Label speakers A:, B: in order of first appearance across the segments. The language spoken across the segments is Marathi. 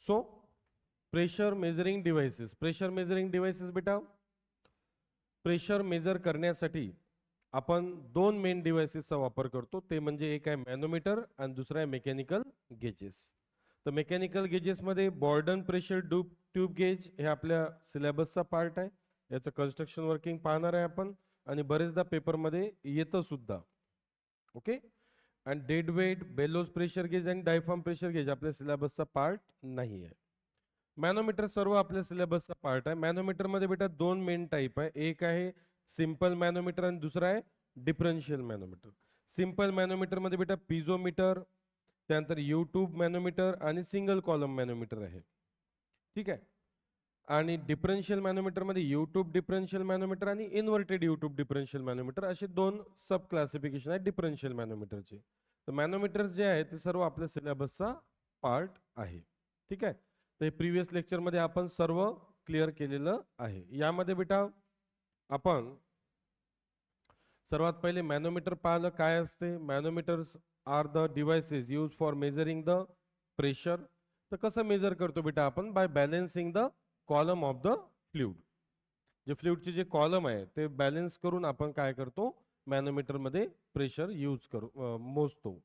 A: सो प्रेशर मेजरिंग डिव्हाइसेस बेटा, प्रेशर मेजर करण्यासाठी आपण दोन मेन डिव्हाइसेसचा वापर करतो. ते म्हणजे एक आहे मॅनोमीटर आणि दुसरा आहे मेकॅनिकल गेजेस. तर मेकॅनिकल गेजेसमध्ये बॉर्डन प्रेशर ट्यूब गेज हे आपल्या सिलेबसचा पार्ट आहे. याचं कन्स्ट्रक्शन वर्किंग पाहणार आहे आपण आणि बरेचदा पेपरमध्ये येतं सुद्धा. ओके. आणि dead weight, bellows pressure gauge आणि डायफ्राम प्रेशर गेज आपल्या सिलेबसचा पार्ट नाही आहे. मॅनोमीटर सर्व आपल्या सिलेबसचा पार्ट आहे. मॅनोमीटर मध्ये बेटा दोन मेन टाईप आहे. एक आहे सिंपल मॅनोमीटर आणि दुसरा आहे डिफरन्शियल मॅनोमीटर. सिंपल मॅनोमीटर मध्ये बेटा पिझोमीटर, त्यानंतर यूट्यूब मॅनोमीटर आणि सिंगल कॉलम मॅनोमीटर आहे. ठीक आहे. आणि डिफरन्शियल मॅनोमीटर मध्ये यूट्यूब डिफरन्शियल मॅनोमीटर आणि इन्व्हर्टेड यूट्यूब डिफरन्शियल मॅनोमीटर असे दोन सब क्लासिफिकेशन आहेत डिफरन्शियल मॅनोमीटरचे. तर मॅनोमीटर जे आहे ते सर्व आपल्या सिलेबसचा पार्ट आहे. ठीक आहे. तर प्रिव्हियस लेक्चर मध्ये आपण सर्व क्लिअर केलेलं आहे. यामध्ये बेटा आपण सर्वात पहिले मॅनोमीटर पाहिलं काय असते. Manometers are the devices use for measuring the pressure. तर कसं मेजर करतो बेटा आपण, by balancing the column of the fluid. जे फ्लुइडचे जे कॉलम आहे ते बॅलन्स करून आपण काय करतो, मॅनोमीटर मध्ये प्रेशर यूज करू मोजतो.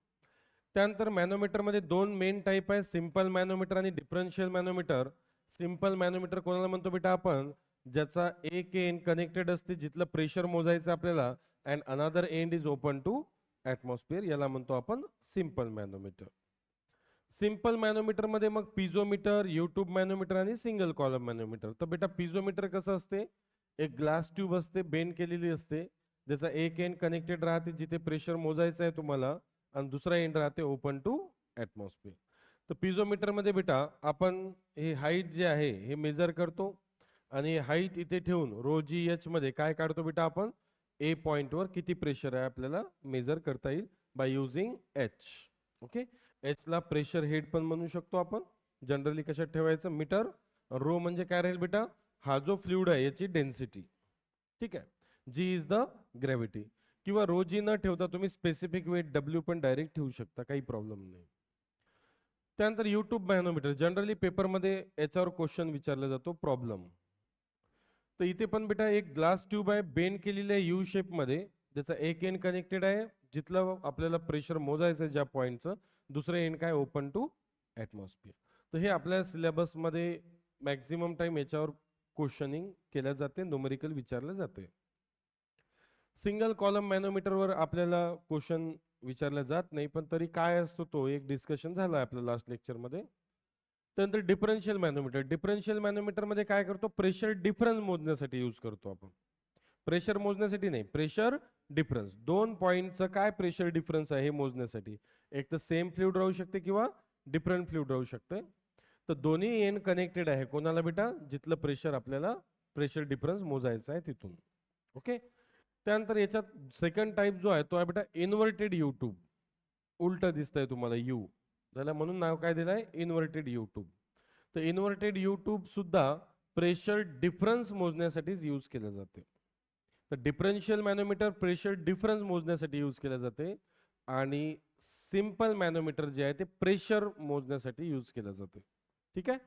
A: त्यानंतर मॅनोमीटर मध्ये दोन मेन टाईप आहे, सिंपल मॅनोमीटर आणि डिफरन्शियल मॅनोमीटर. सिंपल मॅनोमीटर कोणाला म्हणतो बेटा आपण, ज्याचा एक एंड कनेक्टेड असते जिथलं प्रेशर मोजायचं आपल्याला and another end is open to atmosphere, याला म्हणतो आपण सिंपल मॅनोमीटर. सिंपल मॅनोमीटर मध्ये मग पिझोमीटर, यूट्यूब मॅनोमीटर आणि सिंगल कॉलम मॅनोमीटर. तर बेटा पिझोमीटर कसं असते, एक ग्लास ट्यूब असते, बेंड केलेली असते, ज्याचा एक एंड कनेक्टेड राहते जिथे प्रेशर मोजायचं आहे तुम्हाला आणि दुसरा एंड राहते ओपन टू ॲटमॉस्फिअर. तर पिझोमीटर मध्ये बेटा आपण हे हाईट जे आहे हे मेजर करतो आणि हाईट इथे ठेवून रो जी एच मध्ये काय काढतो बेटा आपण, ए पॉइंटवर किती प्रेशर आहे आपल्याला मेजर करता येईल by using H. Okay. H ला प्रेशर हेड पण म्हणू शकतो आपण. जनरली कशात ठेवायचं, मीटर. रो म्हणजे काय राहील बेटा, हा जो फ्लुइड आहे याची डेन्सिटी. ठीक आहे. जी इज द ग्रॅव्हिटी. किंवा रो जी न ठेवता तुम्ही स्पेसिफिक वेट डब्ल्यू पण डायरेक्ट ठेवू शकता, काही प्रॉब्लेम नाही. त्यानंतर यूट्यूब मॅनोमीटर, जनरली पेपरमध्ये याच्यावर क्वेश्चन विचारला जातो प्रॉब्लेम. तर इथे पण बेटा एक ग्लास ट्यूब आहे, बेंड केलेली आहे यू शेप मध्ये, ज्याचा एक एंड कनेक्टेड आहे जिथलं आपल्याला प्रेशर मोजायचं आहे ज्या पॉईंटचं, दुसरं एंड काय ओपन टू ॲटमॉस्फिअर. तर हे आपल्या सिलेबसमध्ये मॅक्झिमम टाइम याच्यावर क्वेश्चनिंग केल्या जाते, न्यूमेरिकल विचारलं जाते. सिंगल कॉलम मॅनोमीटरवर आपल्याला क्वेश्चन विचारला जात नाही, पण तरी काय असतो तो एक डिस्कशन झाला आपल्या लास्ट लेक्चरमध्ये. त्यानंतर डिफरन्शियल मॅनोमीटर. डिफरन्शियल मॅनोमीटर मध्ये काय करतो, प्रेशर डिफरन्स मोजण्यासाठी यूज करतो आपण. प्रेशर मोजण्यासाठी नाही, प्रेशर डिफरन्स, दोन पॉईंटचं काय प्रेशर डिफरन्स आहे हे मोजण्यासाठी. एक तर सेम फ्लुइड राहू शकते किंवा डिफरंट फ्लुइड राहू शकते. तर दोन्ही एंड कनेक्टेड आहे कोणाला बेटा, जिथलं प्रेशर आपल्याला प्रेशर डिफरन्स मोजायचं आहे तिथून. ओके. त्यानंतर याच्यात सेकंड टाईप जो आहे तो आहे बेटा इन्व्हर्टेड यूट्यूब. उलट दिसतंय तुम्हाला यू, त्याला म्हणून नाव काय दिलंय, इन्व्हर्टेड यूट्यूब. तर इन्व्हर्टेड यूट्यूब सुद्धा प्रेशर डिफरन्स मोजण्यासाठीच यूज केलं जाते. तर डिफरन्शियल मॅनोमीटर प्रेशर डिफरन्स मोजण्यासाठी यूज केलं जाते आणि सिंपल मॅनोमीटर जे आहे ते प्रेशर मोजण्यासाठी यूज केलं जाते. ठीक आहे.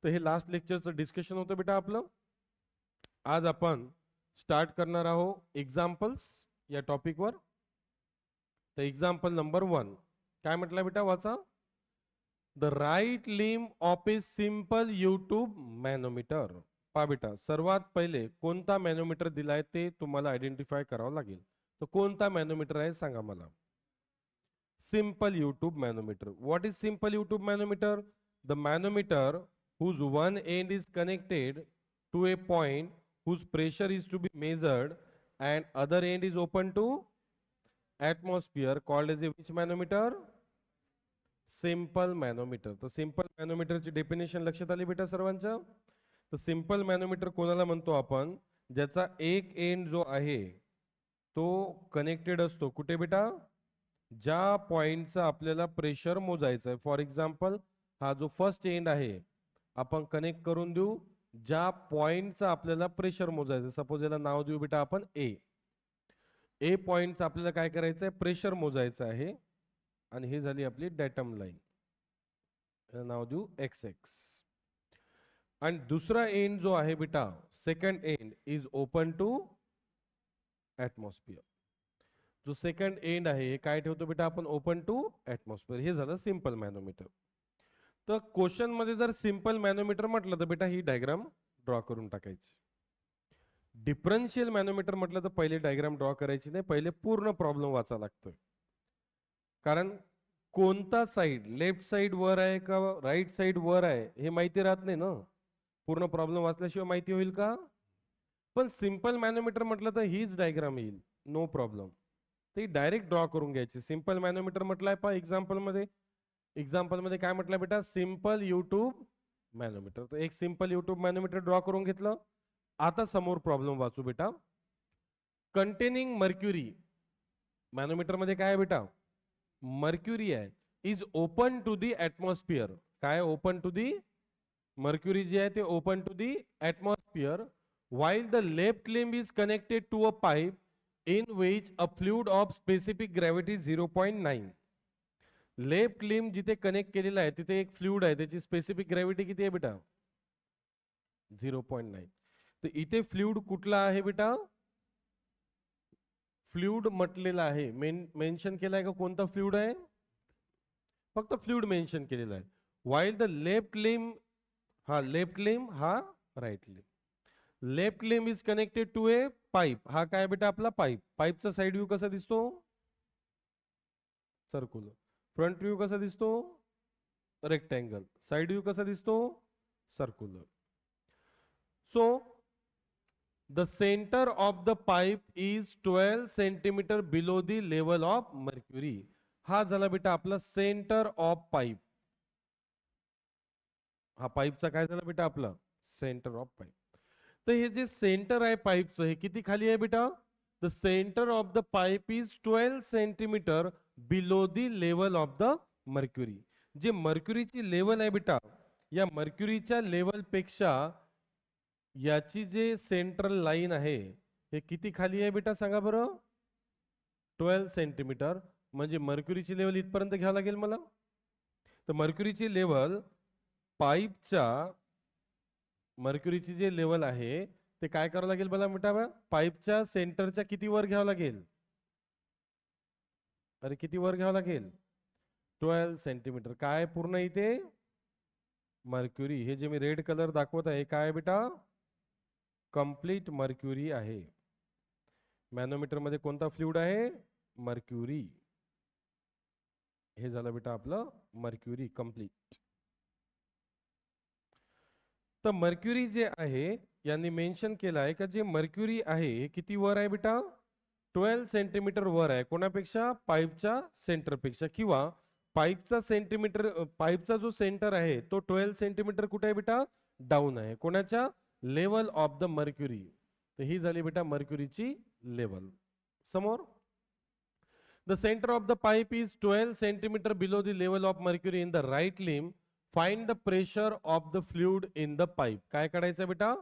A: तर हे लास्ट लेक्चरचं डिस्कशन होतं बेटा आपलं. आज आपण स्टार्ट करणार आहोत एक्झाम्पल्स या टॉपिकवर. तर एक्झाम्पल नंबर 1 काय म्हटलं बेटा, वाचा. द राईट लिम ऑफ ए सिंपल यूट्यूब मॅनोमीटर. पहा बेटा, सर्वात पहिले कोणता मॅनोमीटर दिलाय ते तुम्हाला आयडेंटिफाय करावं लागेल. तर कोणता मॅनोमीटर आहे सांगा मला. Simple U tube manometer. What is simple U tube manometer? The manometer whose one end is connected to a point whose pressure is to be measured and other end is open to atmosphere called as a which manometer? Simple manometer. तर सिंपल मॅनोमीटरची डेफिनेशन लक्षात आली बेटा सर्वांच्या. तर सिंपल मॅनोमीटर कोणाला म्हणतो आपण, ज्याचा एक एंड जो आहे तो कनेक्टेड असतो कुठे बेटा, ज्या पॉइंटचा आपल्याला प्रेशर मोजायचं आहे. फॉर एक्झाम्पल हा जो फर्स्ट एंड आहे आपण कनेक्ट करून देऊ ज्या पॉइंटचा आपल्याला प्रेशर मोजायचं. सपोज याला नाव देऊ बेटा आपण ए. ए पॉइंटचा आपल्याला काय करायचं आहे, प्रेशर मोजायचं आहे आणि ही झाली आपली डॅटम लाईन. नाव देऊ XX. आणि दुसरा एंड जो आहे बेटा, second end is open to atmosphere. जो सेकंड एंड आहे हे काय ठेवतो बेटा आपण, ओपन टू ऍटमॉस्फिअर. हे झालं सिंपल मॅनोमीटर. तर क्वेश्चन मध्ये जर सिंपल मॅनोमीटर म्हटलं तर बेटा ही डायग्राम ड्रॉ करून टाकायची. डिफरन्शियल मॅनोमीटर म्हटलं तर पहिले डायग्राम ड्रॉ करायची नाही, पहिले पूर्ण प्रॉब्लेम वाचा लागतं. कारण कोणता साइड, लेफ्ट साइड वर आहे का राईट साइड वर आहे हे माहिती राहत नाही ना. पूर्ण प्रॉब्लेम वाचल्याशिवाय माहिती होईल का? पण सिंपल मॅनोमीटर म्हटलं तर हीच डायग्राम येईल, नो प्रॉब्लेम. ती डायरेक्ट ड्रॉ करून घ्यायची. सिंपल मॅनोमीटर म्हटलंय पहा एक्झाम्पल मध्ये काय म्हटलं बेटा, सिंपल युट्यूब मॅनोमीटर. तर एक सिंपल युट्यूब मॅनोमीटर ड्रॉ करून घेतलं. आता समोर प्रॉब्लेम वाचू बेटा. कंटेनिंग मर्क्युरी, मॅनोमीटर मध्ये काय आहे बेटा, मर्क्युरी आहे, is open to the atmosphere. काय ओपन टू दी, मर्क्युरी जे आहे ते open to the atmosphere, while the left limb is connected to a pipe in which a fluid of specific gravity 0.9. Left limb जिथे कनेक्ट केलेला आहे तिथे एक फ्लुइड आहे, त्याची स्पेसिफिक ग्रॅव्हिटी किती आहे बेटा, 0.9. तर इथे फ्लुइड कुठला आहे बेटा, फ्लुइड म्हटलेला आहे, मेन्शन केलाय का कोणता फ्लुइड आहे, फक्त फ्लुइड मेन्शन केलेला आहे. while the left limb, हा लेफ्ट लिम्ब, हा right limb. Left limb is connected to a pipe. हा काय बेटा आपला पाईप. पाईपचा साइड व्ह्यू कसा दिसतो, सर्क्युलर. फ्रंट व्ह्यू कसा दिसतो, रेक्टँगल. साइड व्ह्यू कसा दिसतो, circular. So the centre of the pipe is 12 centimetre below the level of mercury. हा झाला बेटा आपला सेंटर ऑफ पाईप. हा पाईपचा काय झाला बेटा आपला सेंटर ऑफ पाईप. तर हे जे सेंटर आहे पाईपचं हे किती खाली आहे बेटा, the centre of the pipe is 12 centimetre below the level of the mercury. जे मर्क्युरीची लेवल आहे बेटा, या मर्क्युरीच्या लेवल पेक्षा याची जे सेंट्रल लाईन आहे हे किती खाली आहे बेटा सांगा बरं, 12 सेंटीमीटर. म्हणजे मर्क्युरीची लेवल इथपर्यंत घ्यावं लागेल मला. तर मर्क्युरीची लेवल पाईपच्या, मर्क्युरीची जे लेवल आहे ते काय करावं लागेल मला बेटा, पाईपच्या सेंटरच्या किती वर घ्यावं लागेल, अरे किती वर घ्यावं लागेल, 12 सेंटीमीटर. काय पूर्ण इथे मर्क्युरी, हे जे मी रेड कलर दाखवत आहे काय बेटा, कंप्लीट मर्क्युरी आहे. मॅनोमीटर मध्ये कोणता फ्लुइड आहे, मर्क्युरी. हे झालं बेटा आपलं मर्क्युरी कंप्लीट. तर मर्क्युरी जे आहे यांनी मेन्शन केलं आहे का जे मर्क्युरी आहे हे किती वर आहे बेटा, 12 सेंटीमीटर वर आहे. कोणापेक्षा, पाईपच्या सेंटरपेक्षा. किंवा पाईपचा सेंटीमीटर, पाईपचा जो सेंटर आहे तो 12 सेंटीमीटर कुठे आहे बेटा, डाऊन आहे. कोणाच्या, लेवल ऑफ द मर्क्युरी. तर ही झाली बेटा मर्क्युरीची लेवल. समोर, the centre of the pipe is 12 centimetre below the level of mercury in the right limb. Find the pressure of the fluid in the pipe. काय काढायचं बेटा,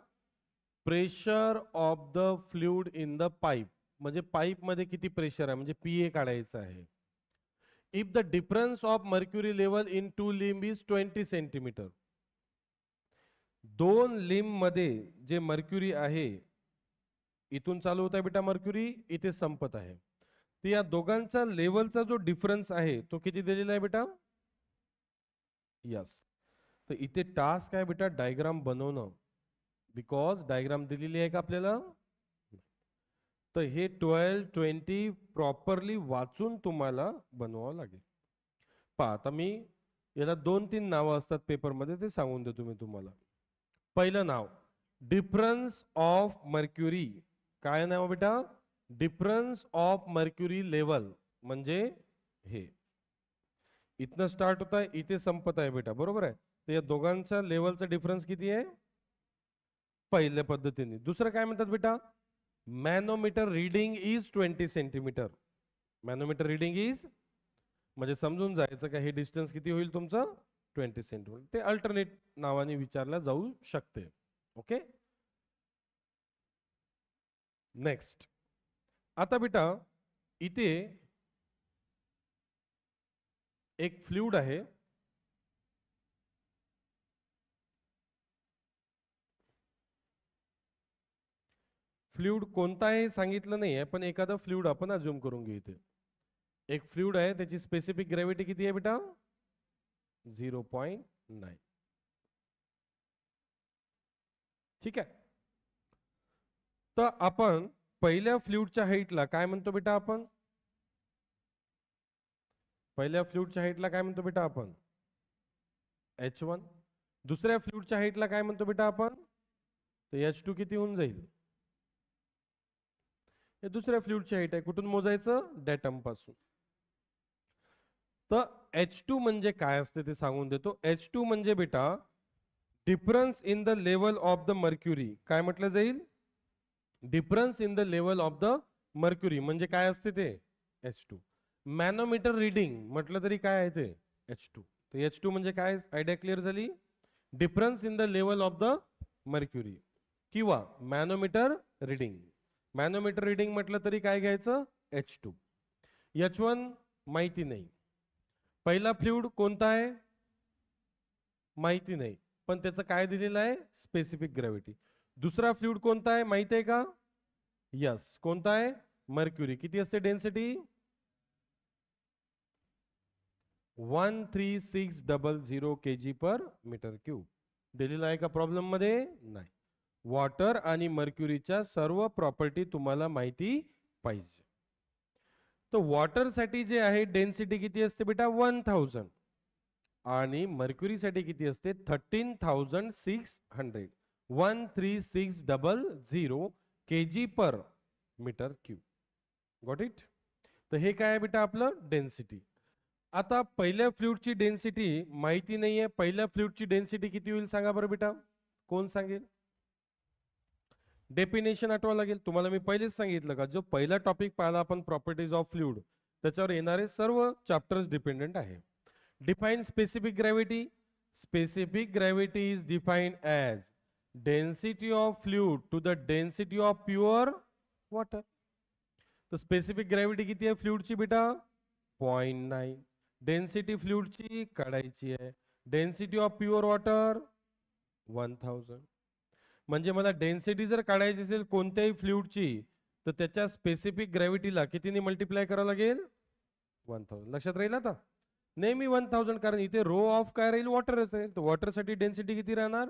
A: pressure of the fluid in the pipe. म्हणजे पाईप मध्ये किती प्रेशर आहे म्हणजे पीए काढायचं आहे. If the difference of mercury level in two limb is 20 centimetre. दोन लिम्ब मध्ये जे मर्क्युरी आहे, इथून चालू होत आहे बेटा मर्क्युरी, इथे संपत आहे. तर या दोघांचा लेवलचा जो डिफरन्स आहे तो किती दिलेला आहे बेटा, यस. तर इथे टास्क आहे बेटा डायग्राम बनवणं, बिकॉज डायग्राम दिलेली आहे का आपल्याला. तर हे 12, 20 प्रॉपरली वाचून तुम्हाला बनवावं लागेल. पहा आता मी याला 2-3 नावं असतात पेपरमध्ये, ते सांगून देतो मी तुम्हाला. पहिलं नाव डिफरन्स ऑफ मर्क्युरी. काय नाव बेटा, डिफरन्स ऑफ मर्क्युरी लेवल. म्हणजे हे इथनं स्टार्ट होत आहे इथे संपत आहे बेटा, बरोबर आहे. तर या दोघांचा लेवलचा डिफरन्स किती आहे, पहिल्या पद्धतीने. दुसरं काय म्हणतात बेटा, manometer reading is 20 centimetre. Manometer reading is म्हणजे समजून जायचं का हे डिस्टन्स किती होईल तुमचं, 20 सेंटीमीटर. ते अल्टरनेट नावाने विचारल्या जाऊ शकते. Okay, next. आता बेटा इथे एक फ्लुइड आहे, फ्लुइड कोणता आहे सांगितलं नाही आहे, पण एखादा फ्लुइड आपण अज्युम करून घेऊ. इथे एक फ्लुइड आहे, त्याची स्पेसिफिक ग्रॅव्हिटी किती आहे बेटा? 0.9. ठीक आहे. तर आपण पहिल्या फ्लुइडच्या हाईटला काय म्हणतो बेटा? आपण पहिल्या फ्लुइडच्या हाईटला काय म्हणतो बेटा? आपण H1. दुसऱ्या फ्लुइडच्या हाईटला काय म्हणतो बेटा आपण? तर H2 किती होऊन जाईल? हे दुसऱ्या फ्लुइडची हाईट आहे. कुठून मोजायचं? डॅटम पासून. तर H2 म्हणजे काय असते ते सांगून देतो. H2 म्हणजे बेटा difference in the level of the mercury. काय म्हटलं जाईल? Difference in the level of the mercury म्हणजे काय असते ते? H2. मॅनोमीटर रीडिंग म्हटलं तरी काय आहे ते? H2. तर H2 म्हणजे काय? आयडिया क्लिअर झाली? Difference in the level of the mercury किंवा मॅनोमीटर रीडिंग. मॅनोमीटर रीडिंग म्हटलं तरी काय घ्यायचं? H2. H1 माहिती नाही. पहिला फ्लुइड कोणता आहे? माहिती नाही, पण त्याचं काय दिलेलं आहे? Specific gravity. दुसरा फ्लुइड कोणता आहे माहिती आहे का? यस. कोणता आहे? मर्क्युरी. किती असते डेन्सिटी? 13600 kg/m³. दिलेला आहे का प्रॉब्लेम मध्ये? नाही. वॉटर आणि मर्क्युरीच्या सर्व प्रॉपर्टी तुम्हाला माहिती पाहिजे. तर वॉटर साठी जे आहे डेन्सिटी किती असते बेटा? 1000. आणि मर्क्युरी साठी किती असते? 13600. 13600 kg/m³. Got it? तर हे काय आहे बेटा? आपलं डेन्सिटी. आता पहिल्या फ्लुइडची डेन्सिटी माहिती नाहीये. पहिल्या फ्लुइडची डेन्सिटी किती होईल सांगा बरं बेटा? कोण सांगेल? डेफिनेशन आठवा लागेल. तुम्हाला मी पहिलेच सांगितलं का जो पहिला टॉपिक पाहिला आपण प्रॉपर्टीज ऑफ फ्लुइड, त्याच्यावर येणारे सर्व चॅप्टर्स डिपेंडेंट आहे. Define specific gravity. Specific gravity is defined as density of fluid to the density of pure water. तर स्पेसिफिक ग्रॅव्हिटी किती आहे फ्लुइडची बेटा? 0.9. डेन्सिटी फ्लुइडची काढायची आहे. Density of pure water 1000. म्हणजे मला डेन्सिटी जर काढायची असेल कोणत्याही फ्लुइडची, तर त्याच्या स्पेसिफिक ग्रॅव्हिटीला कितीने मल्टिप्लाय करावं लागेल? 1000. लक्षात राहील आता? नेहमी 1000, कारण इथे रो ऑफ काय राहील? वॉटर असेल. तर वॉटर साठी डेन्सिटी किती राहणार?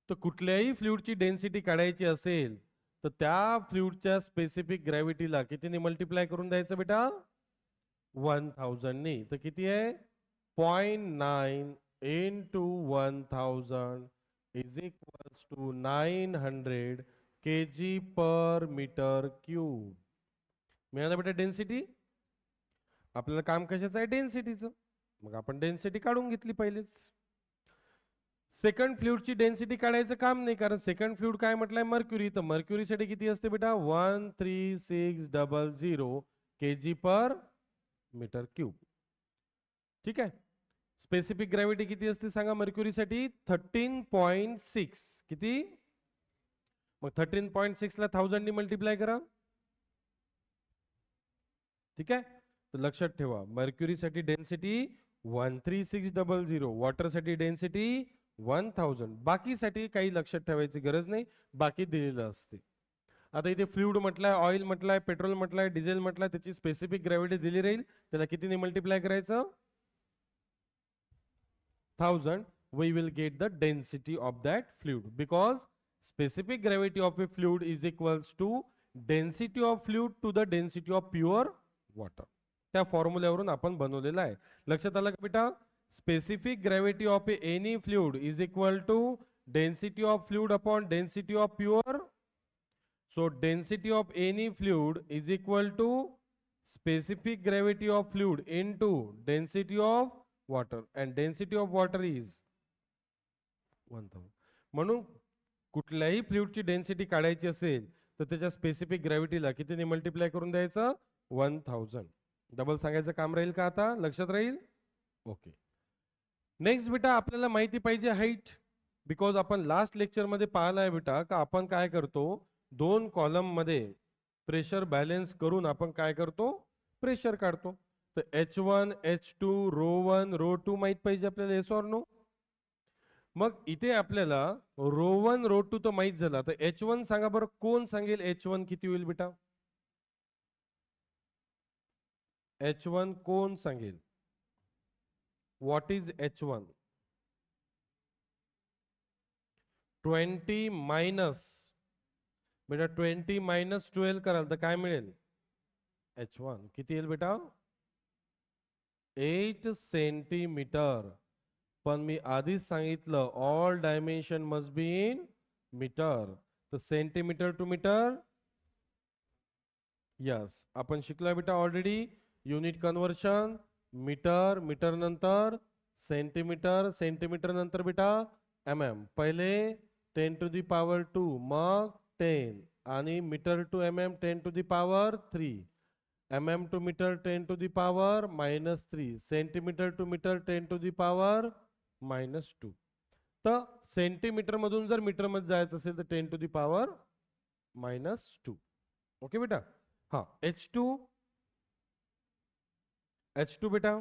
A: तर कुठल्याही फ्लुइडची डेन्सिटी काढायची असेल तर त्या फ्लुइडच्या स्पेसिफिक ग्रॅव्हिटीला कितीने मल्टिप्लाय करून द्यायचं बेटा? 1000 ने. तर किती आहे? 0.9 into 1000 is equals to 900 kg/m³. मिळालं बेटा डेन्सिटी? आपल्याला काम कशाचं आहे? डेन्सिटीचं. मग आपण डेन्सिटी काढून घेतली पहिलेच. सेकंड फ्लुइडची डेन्सिटी काढायचं काम नाही, कारण सेकंड फ्लुइड काय म्हटलंय? मर्क्युरी. तर मर्क्युरी साठी किती असते बेटा? 13600 kg/m³. ठीक आहे. स्पेसिफिक ग्रॅव्हिटी किती असते सांगा मर्क्युरी साठी? 13.6. किती? मग 13.6 ला 1000 ने मल्टिप्लाय करा. ठीक आहे. तर लक्षात ठेवा मर्क्युरी साठी डेन्सिटी 13600, वॉटर साठी डेन्सिटी 1000. बाकी साठी काही लक्षात ठेवायची गरज नाही, बाकी दिलेलं असते. आता इथे फ्लुइड म्हटलाय, ऑइल म्हटलाय, पेट्रोल म्हटलाय, डिझेल म्हटलाय, त्याची स्पेसिफिक ग्रॅव्हिटी दिली राहील. त्याला कितीने मल्टिप्लाय करायचं? 1000. We will get the density of that fluid because specific gravity of a fluid is equals to density of fluid to the density of pure water. त्या फॉर्म्युल्यावरून आपण बनवलेला आहे. लक्षात आलं का बेटा? Specific gravity of any fluid is equal to density of fluid upon density of pure. So density of any fluid is equal to specific gravity of fluid into density of water, and density of water is 1000. म्हणून कुठल्याही फ्लुइडची डेन्सिटी काढायची असेल तर त्याच्या स्पेसिफिक ग्रॅव्हिटीला कितीने मल्टिप्लाय करून द्यायचं? 1000. डबल सांगायचं काम राहील का? आता लक्षात राहील? ओके. नेक्स्ट बेटा आपल्याला माहिती पाहिजे हाईट. बिकॉज आपण लास्ट लेक्चर मध्ये पाहिलं आहे बेटा का आपण काय करतो? दोन कॉलम मध्ये प्रेशर बॅलन्स करून आपण काय करतो? प्रेशर काढतो. तर H1, H2, रो 1, रो 2 माहित पाहिजे आपल्याला. Yes or no? मग इथे आपल्याला रो वन रो टू तर माहित झालं. आता H1 सांगा बरं, कोण सांगेल H1 किती होईल बेटा? H1 कोण सांगेल? What is H1? 20 मायनस बेटा 20 मायनस 12 कराल तर काय मिळेल? H1 किती येईल बेटा? 8 सेंटीमीटर. पण मी आधीच सांगितलं all dimension must be in metre. तर सेंटीमीटर टू मीटर, यस आपण शिकलो बेटा already. Unit conversion, metre, metre नंतर सेंटीमीटर, सेंटीमीटर नंतर बेटा mm. पहिले 10 to the power 2, मग 10 आणि metre to mm 10 to the power 3, mm to metre 10 to the power -3, centimetre to metre 10 to the power -2. तर सेंटीमीटर मधून जर मीटर मध्ये जायचं असेल तर 10 to the power -2. ओके बेटा. हाँ H2 बेटा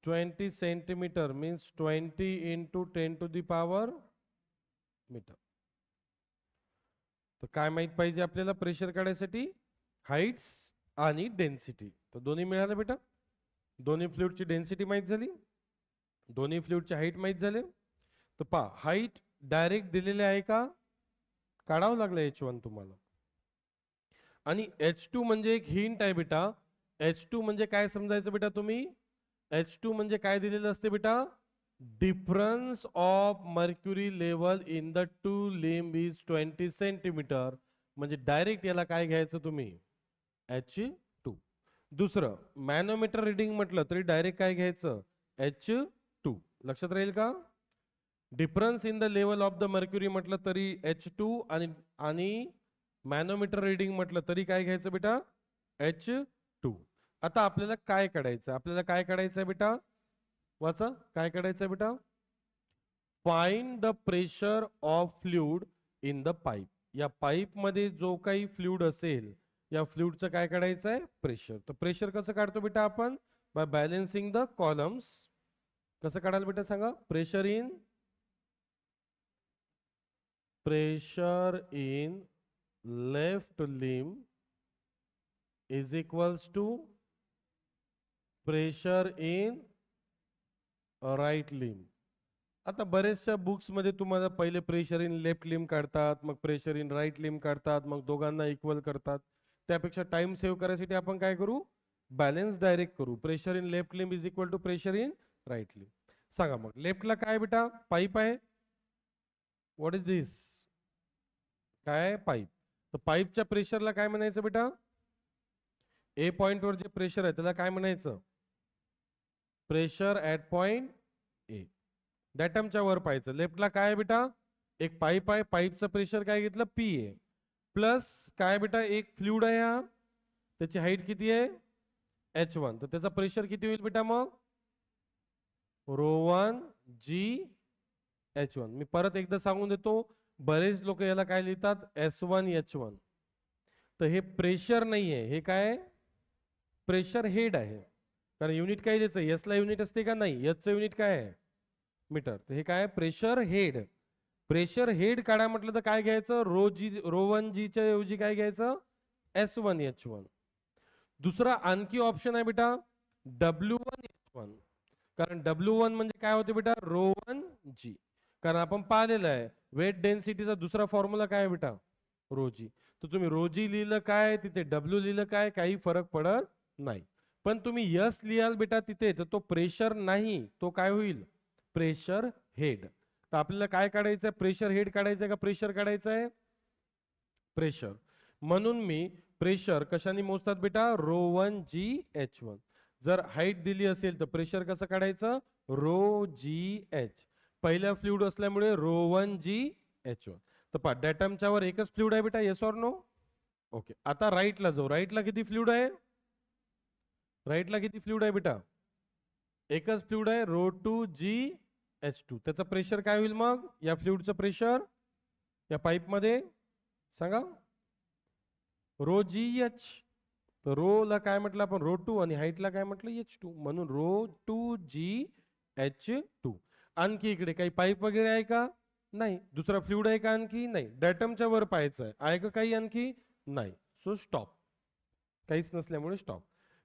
A: 20 centimetre means 20 into 10 to the power metre. तर काय माहित पाहिजे आपल्याला प्रेशर काढायसाठी? हाइट्स आणि डेन्सिटी. तर दोन्ही मिळालं बेटा. दोन्ही फ्लुइडची डेन्सिटी माहित झाली, दोन्ही फ्लुइडची हाइट माहित झाले. तर पहा हाइट डायरेक्ट दिलेले आहे का? काढावं लागलं H1 तुम्हाला. आणि H2 म्हणजे एक हिंट आहे बेटा. H2 म्हणजे काय समजायचं बेटा तुम्ही? H2 म्हणजे काय दिलेलं असते बेटा? Difference of mercury level in the two लिंब इज 20 सेंटीमीटर. म्हणजे डायरेक्ट याला काय घ्यायचं तुम्ही? H2. दुसरं मॅनोमीटर रिडिंग म्हटलं तरी डायरेक्ट काय घ्यायचं? H2. लक्षात राहील का? Difference in the level of the mercury म्हटलं तरी H2 आणि मॅनोमीटर रिडिंग म्हटलं तरी काय घ्यायचं बेटा? H2. आता आपल्याला काय काढायचं? आपल्याला काय काढायचं बेटा? वाचा, काय काढायचं बेटा? Find the pressure of fluid in the pipe. या पाईप मध्ये जो काही फ्लुइड असेल या फ्लुइडचं काय काढायचं आहे? प्रेशर. तर प्रेशर कसं काढतो बेटा आपण? By balancing the columns. कसं काढाल बेटा सांगा? Pressure in left limb is equals to pressure in right limb. आता बरेचशा बुक्स मध्ये तुम्हाला पहिले प्रेशर इन लेफ्ट लिम्ब काढतात, मग प्रेशर इन राईट लिम्ब काढतात, मग दोघांना इक्वल करतात. त्यापेक्षा टाइम सेव्ह करायसाठी आपण काय करू? बॅलन्स डायरेक्ट करू. Pressure in left limb is equal to pressure in right limb. सांगा मग लेफ्टला काय बेटा? पाईप आहे. What is this? काय? पाईप. तर पाईपच्या प्रेशरला काय म्हणायचं बेटा? ए पॉइंट वर जे प्रेशर आहे त्याला काय म्हणायचं? Pressure at point A. डॅटमच्या वर पाहायचं. लेफ्टला काय आहे बेटा? एक पाईप आहे, पाईपचं प्रेशर काय घेतलं? पी आहे. प्लस काय बेटा? एक फ्लुइड आहे, हा त्याची हाईट किती आहे? H1. तर त्याचा प्रेशर किती होईल बेटा मग? ρ1 G H1. मी परत एकदा सांगून देतो, बरेच लोक याला काय लिहितात? S1 H1. तर हे प्रेशर नाहीये, हे काय? प्रेशर हेड आहे. कारण युनिट काय द्यायचं? एस ला युनिट असते का? नाही. एसचं युनिट काय आहे? मीटर. तर हे काय? Pressure head. प्रेशर हेड काढा म्हटलं तर काय घ्यायचं? ρ1 G च्या ऐवजी काय घ्यायचं? S1 H1. दुसरा आणखी ऑप्शन आहे बेटा W1 H1. कारण W1 म्हणजे काय होते बेटा? ρ1 G. कारण आपण पाहिलेलं आहे वेट डेन्सिटीचा दुसरा फॉर्म्युला काय आहे बेटा? ρg. तर तुम्ही ρg लिहिलं काय, तिथे W लिहिलं काय, काही फरक पडत नाही. पण तुम्ही यस लिहाल बेटा तिथे, तर तो प्रेशर नाही, तो काय होईल? Pressure head. तर आपल्याला काय काढायचं आहे? प्रेशर हेड काढायचं आहे का प्रेशर काढायचं आहे? प्रेशर. म्हणून मी प्रेशर कशाने मोजतात बेटा? ρ1 G H1. जर हाईट दिली असेल तर प्रेशर कसं काढायचं? ρgh. पहिल्या फ्लुइड असल्यामुळे ρ1 G H1. तर पहा डॅटमच्या वर एकच फ्लुइड आहे बेटा, येस ऑर नो? ओके. आता राईटला जाऊ. राईटला किती फ्लुइड आहे? राईटला किती फ्लुइड आहे बेटा? एकच फ्लुइड आहे, ρ2 G H2. त्याचं प्रेशर काय होईल मग? या फ्लुइडचं प्रेशर या पाईप मध्ये सांगा? ρgh. तर रो ला काय म्हटलं आपण? ρ2 आणि हाईटला काय म्हटलं? H2. म्हणून ρ2 G H2. आणखी इकडे काही पाईप वगैरे आहे का? नाही. दुसरा फ्लुइड आहे का आणखी? नाही. डॅटमच्या वर पाहायचं आहे का काही आणखी? नाही. So stop. काहीच नसल्यामुळे स्टॉप.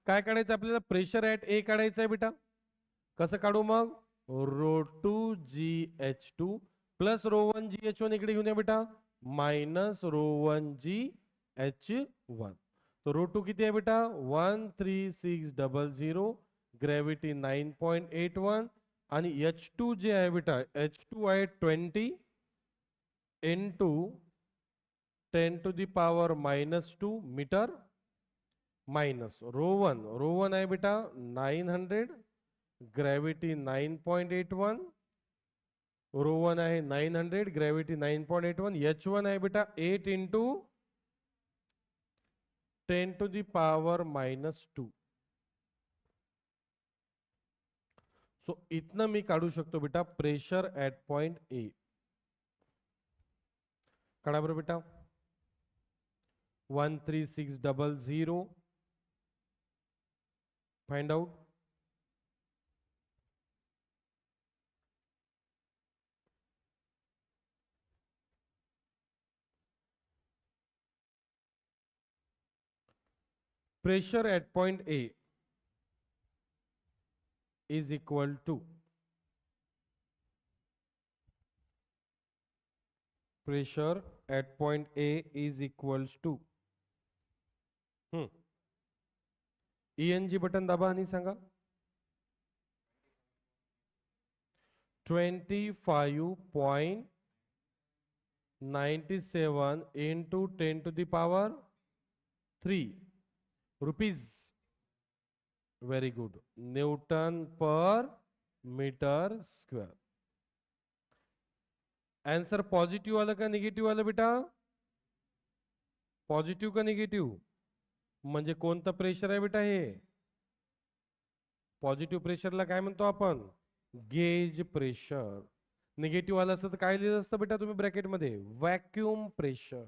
A: काय काढायचं आपल्याला? प्रेशर ऍट ए काढायचं आहे बेटा. कसं काढू मग? ρ2GH2 प्लस ρ1GH1 इकडे घेऊन या बेटा, मायनस ρ1GH1. तो ρ2 किती आहे बेटा? 13600, ग्रॅव्हिटी 9.81 आणि H2 जे आहे बेटा, H2 आहे 20 into 10⁻⁻2 मीटर मायनस ρ1 आहे बेटा 900, ग्रॅव्हिटी 9.81, ρ1 आहे 900, ग्रॅव्हिटी 9.81, H1 आहे बेटा 8 into 10⁻⁻2. सो इथनं मी काढू शकतो बेटा प्रेशर ऍट पॉइंट ए. काढा बरं बेटा. 13600 find out. pressure at point A is equal to pressure at point A is equals to ENG button दाबा आणि सांगा. 25.97 into 10⁻³ rupees. Very good. Newton per metre square. Answer positive आलं का निगेटिव्ह आलं बेटा? पॉझिटिव्ह का निगेटिव्ह? म्हणजे कोणतं प्रेशर आहे बेटा हे? पॉझिटिव्ह प्रेशरला काय म्हणतो आपण? Gauge pressure. निगेटिव्ह आलं असतं तर काय लिहिलं असतं बेटा तुम्ही ब्रॅकेटमध्ये? Vacuum pressure.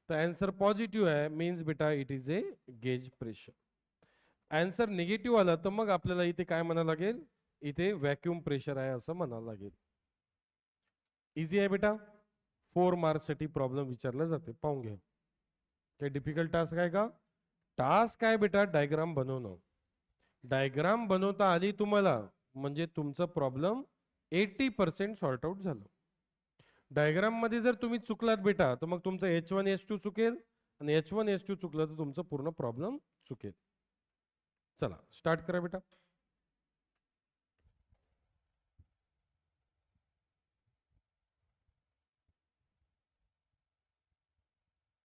A: तर आन्सर पॉझिटिव्ह आहे, मीन्स बेटा it is a gauge pressure. Answer negative आला तर मग आपल्याला इथे काय म्हणावं लागेल? इथे व्हॅक्यूम प्रेशर आहे असं म्हणावं लागेल. इझी आहे बेटा. 4 मार्क्स साठी प्रॉब्लेम विचारला जाते, पाहून घ्या. काही डिफिकल्ट टास्क आहे का? टास्क आहे बेटा डायग्राम बनवणं. डायग्राम बनवता आली तुम्हाला म्हणजे तुमचं प्रॉब्लेम 80% सॉर्ट आउट झालं. डायग्राम मध्ये जर तुम्ही चुकलात बेटा तर मग तुमचं H1 H2 चुकेल आणि H1 H2 चुकलं तर तुमचं पूर्ण प्रॉब्लेम चुकेल. चला स्टार्ट करा बेटा.